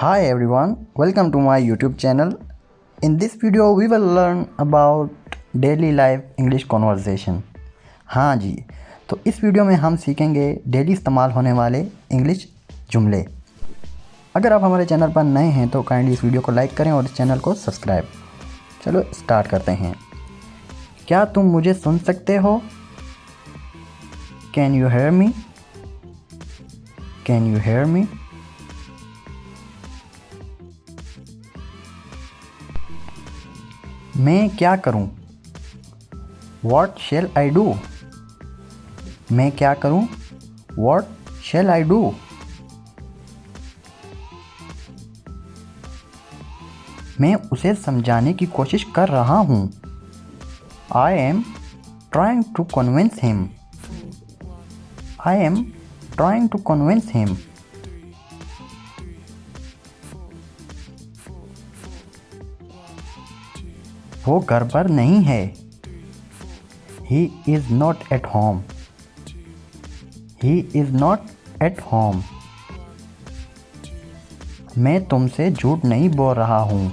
Hi everyone, welcome to my YouTube channel. In this video we will learn about daily life English conversation. हाँ जी, तो इस video में हम सीखेंगे daily इस्तेमाल होने वाले इंग्लिश जुमले। अगर आप हमारे चैनल पर नए हैं तो काइंडली इस वीडियो को लाइक करें और इस चैनल को सब्सक्राइब। चलो स्टार्ट करते हैं। क्या तुम मुझे सुन सकते हो? Can you hear me? Can you hear me? मैं क्या करूं? What shall I do? मैं क्या करूं? What shall I do? मैं उसे समझाने की कोशिश कर रहा हूं। I am trying to convince him. I am trying to convince him. वो घर पर नहीं है। He is not at home. He is not at home. मैं तुमसे झूठ नहीं बोल रहा हूँ।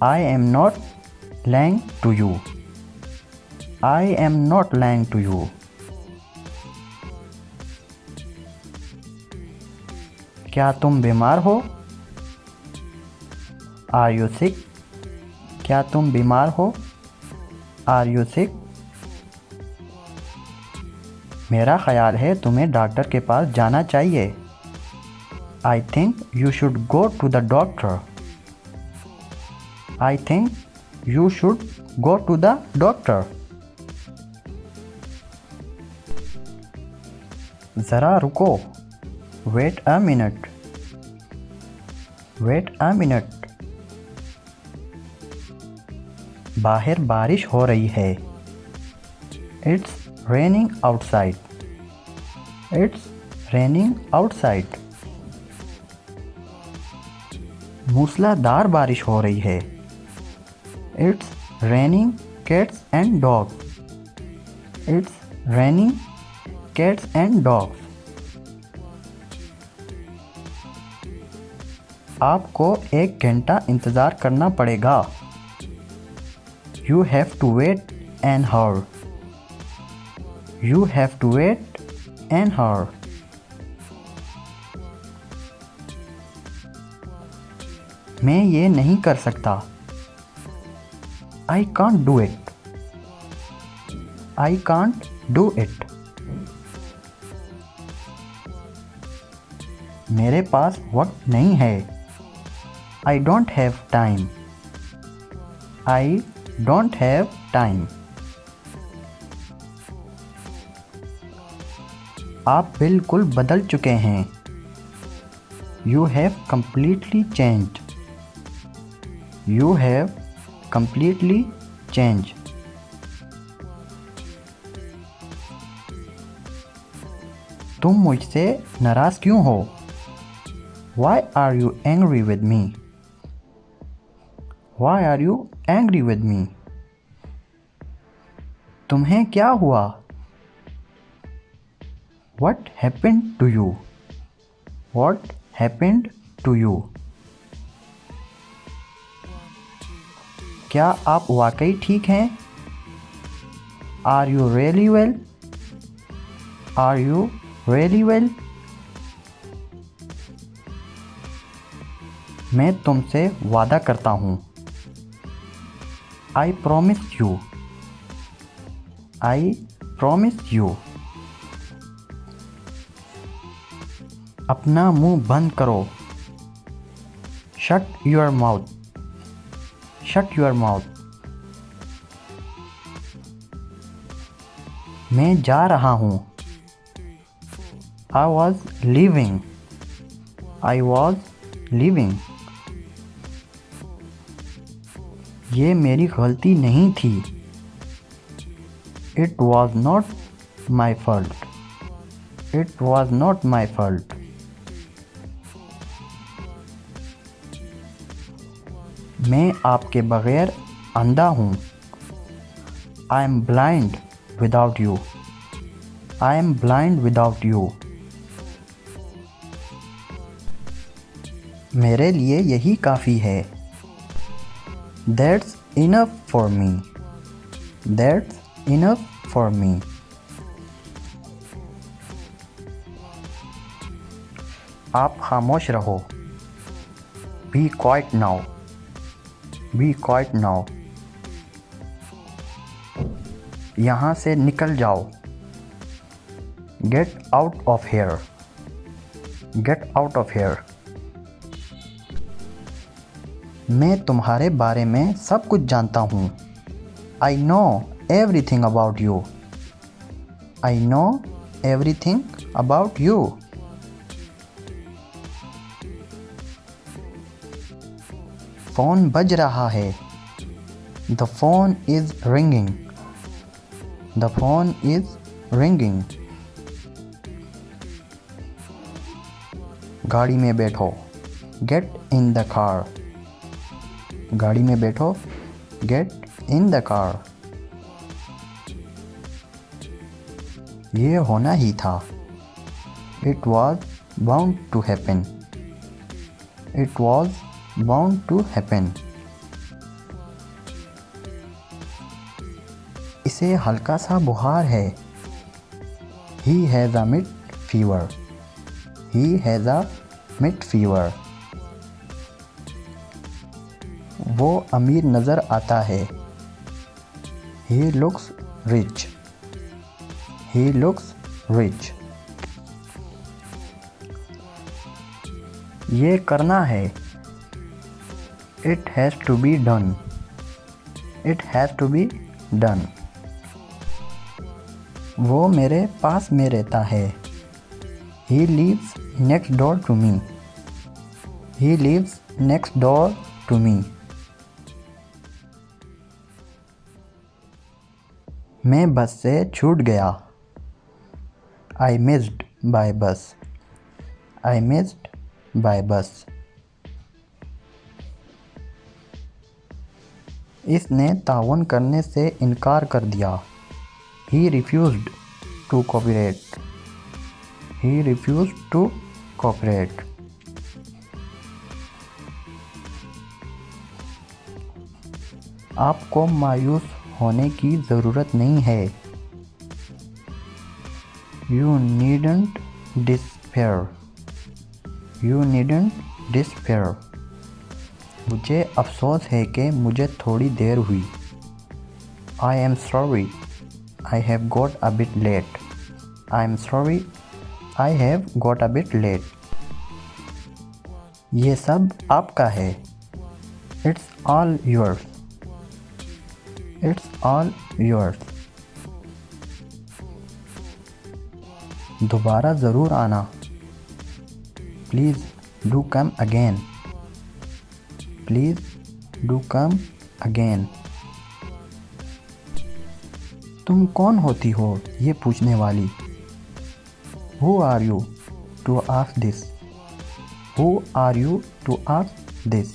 I am not lying to you. I am not lying to you. क्या तुम बीमार हो? Are you sick? क्या तुम बीमार हो? Are you sick? मेरा ख्याल है तुम्हें डॉक्टर के पास जाना चाहिए। I think you should go to the doctor. I think you should go to the doctor. ज़रा रुको। Wait a minute. Wait a minute. बाहर बारिश हो रही है। It's raining outside. It's raining outside. मूसलाधार बारिश हो रही है। It's raining cats and dogs. It's raining cats and dogs. आपको 1 घंटा इंतज़ार करना पड़ेगा। You have to wait an hour. You have to wait an hour. मैं ये नहीं कर सकता। I can't do it. I can't do it. मेरे पास वक्त नहीं है। I don't have time. I don't have time. आप बिल्कुल बदल चुके हैं। You have completely changed. You have completely changed. तुम मुझसे नाराज़ क्यों हो? Why are you angry with me? Why are you angry with me? तुम्हें क्या हुआ? What happened to you? What happened to you? क्या आप वाकई ठीक हैं? Are you really well? Are you really well? मैं तुमसे वादा करता हूँ। I promise you. I promise you. अपना मुंह बंद करो। Shut your mouth. Shut your mouth. मैं जा रहा हूँ। I was leaving. I was leaving. ये मेरी गलती नहीं थी। It was not my fault. It was not my fault. मैं आपके बगैर अंधा हूँ। I am blind without you. I am blind without you. मेरे लिए यही काफ़ी है। That's enough for me. That's enough for me. आप खामोश रहो। Be quiet now. Be quiet now. यहाँ से निकल जाओ। Get out of here. Get out of here. मैं तुम्हारे बारे में सब कुछ जानता हूँ। I know everything about you. I know everything about you. Phone बज रहा है। The phone is ringing. The phone is ringing. गाड़ी में बैठो। Get in the car. गाड़ी में बैठो। Get in the car. ये होना ही था। It was bound to happen. It was bound to happen. इसे हल्का सा बुखार है। He has a mid fever. He has a mid fever. वो अमीर नज़र आता है। He looks rich. He looks rich. ये करना है। It has to be done. It has to be done. वो मेरे पास में रहता है। He lives next door to me. He lives next door to me. मैं बस से छूट गया। I missed by bus. I missed by bus. इसने ताउन करने से इनकार कर दिया। He refused to cooperate. He refused to cooperate. आपको मायूस होने की ज़रूरत नहीं है। You needn't despair. You needn't despair. मुझे अफसोस है कि मुझे थोड़ी देर हुई। I am sorry. I have got a bit late. I am sorry. I have got a bit late. ये सब आपका है। It's all yours. It's all yours. दोबारा ज़रूर आना। Please do come again. Please do come again. तुम कौन होती हो ये पूछने वाली? Who are you to ask this? Who are you to ask this?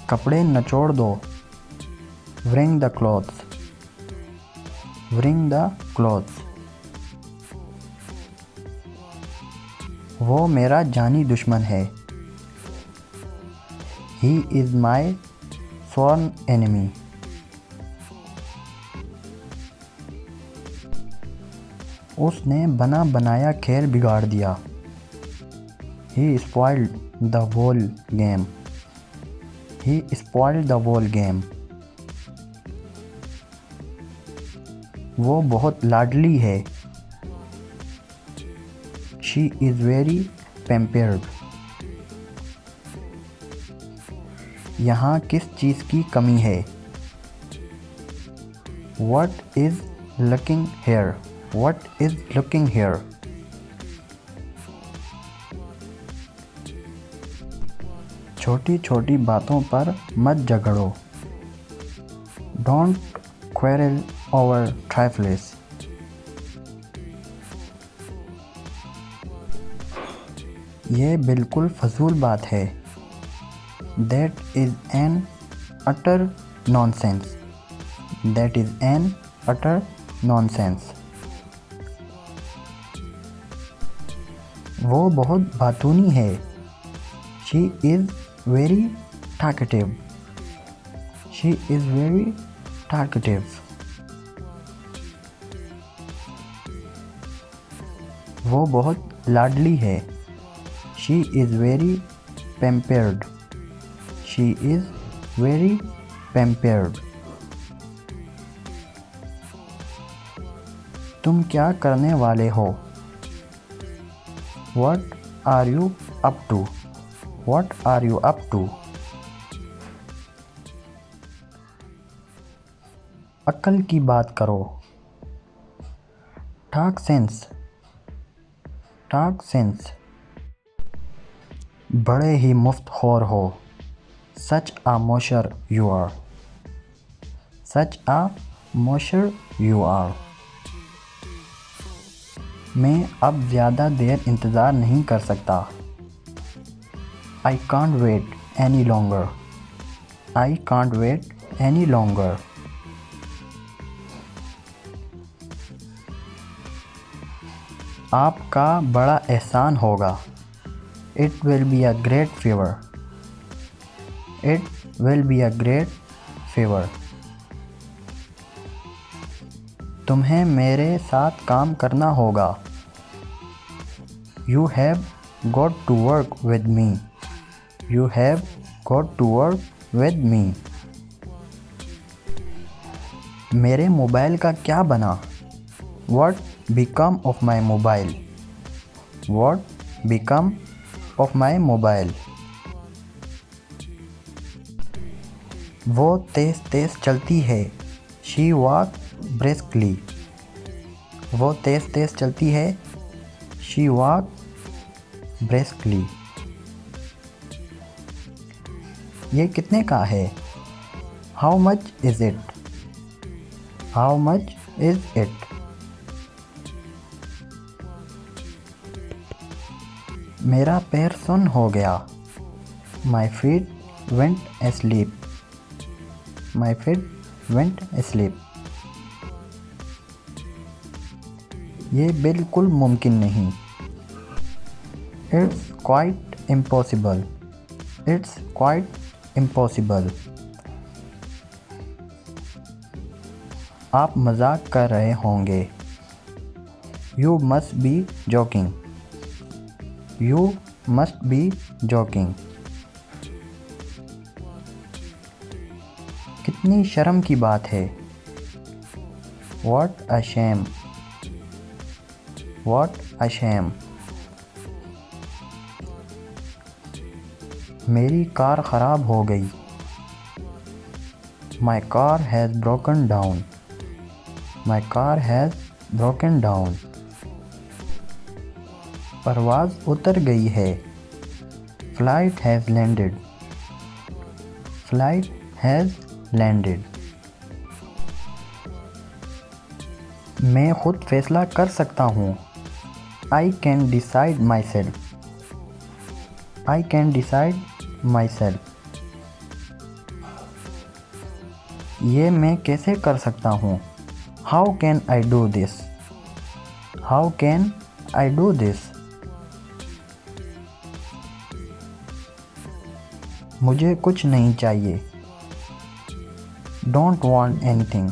कपड़े नचोड़ दो। Wring the clothes. Wring the clothes. वो मेरा जानी दुश्मन है। He is my sworn enemy. उसने बना बनाया खेल बिगाड़ दिया। He spoiled the whole game. He spoiled the whole game. वो बहुत लाडली है। She is very pampered. यहाँ किस चीज़ की कमी है? What is lacking here? What is lacking here? छोटी छोटी बातों पर मत झगड़ो। Don't quarrel over trifles. ये बिल्कुल फजूल बात है। That is an utter nonsense. That is an utter nonsense. वो बहुत बातूनी है। She is very talkative. She is very talkative. वो बहुत लाडली है। She is very pampered. She is very pampered. तुम क्या करने वाले हो? What are you up to? What are you up to? अक्ल की बात करो। Talk sense. Talk sense. बड़े ही मुफ्तखोर हो। Such a mosher you are. Such a mosher you are. मैं अब ज़्यादा देर इंतज़ार नहीं कर सकता। I can't wait any longer. I can't wait any longer. आपका बड़ा एहसान होगा। It will be a great favor. It will be a great favor. तुम्हें मेरे साथ काम करना होगा। You have got to work with me. You have got to work with me. मेरे मोबाइल का क्या बना? What become of my mobile? What become of my mobile? वो तेज़ तेज़ चलती है। She walk briskly. वो तेज़ तेज़ चलती है। She walk briskly. ये कितने का है? How much is it? How much is it? मेरा पैर सुन्न हो गया। My feet went asleep. My feet went asleep. ये बिल्कुल मुमकिन नहीं। It's quite impossible. It's quite impossible. आप मजाक कर रहे होंगे। You must be joking. You must be joking. कितनी शर्म की बात है। What a shame. What a shame. मेरी कार ख़राब हो गई। My car has broken down. My car has broken down. परवाज़ उतर गई है। Flight has landed. Flight has landed. मैं खुद फैसला कर सकता हूँ। I can decide myself. I can decide myself. ये मैं कैसे कर सकता हूँ? How can I do this? How can I do this? मुझे कुछ नहीं चाहिए। Don't want anything.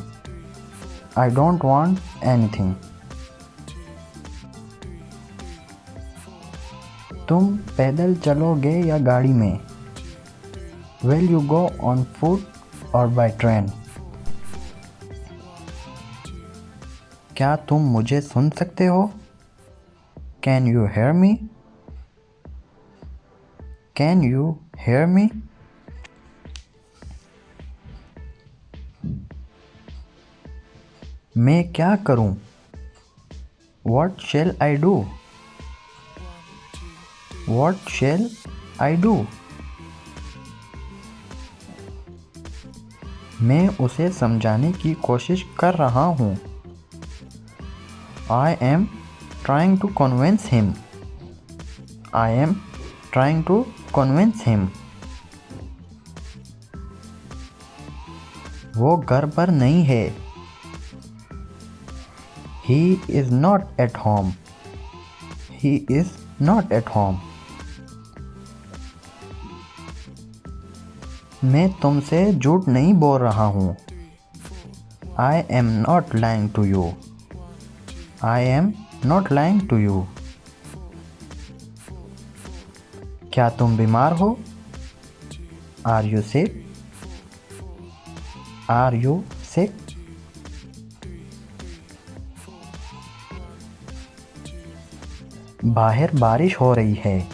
I don't want anything. तुम पैदल चलोगे या गाड़ी में? Will you go on foot or by train? क्या तुम मुझे सुन सकते हो? Can you hear me? Can you hear me? मैं क्या करूं? What shall I do? What shall I do? मैं उसे समझाने की कोशिश कर रहा हूँ। I am trying to convince him. I am trying to convince him. वो घर पर नहीं है। He is not at home. He is not at home. मैं तुमसे झूठ नहीं बोल रहा हूँ. I am not lying to you. I am not lying to you. क्या तुम बीमार हो? Are you sick? Are you sick? बाहर बारिश हो रही है.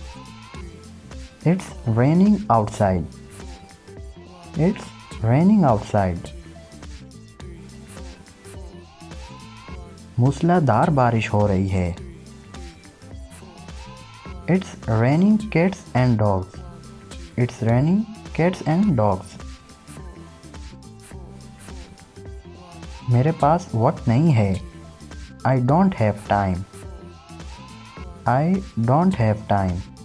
It's raining outside. It's raining outside. मूसलाधार बारिश हो रही है. It's raining cats and dogs. It's raining cats and dogs. मेरे पास वक्त नहीं है. I don't have time. I don't have time.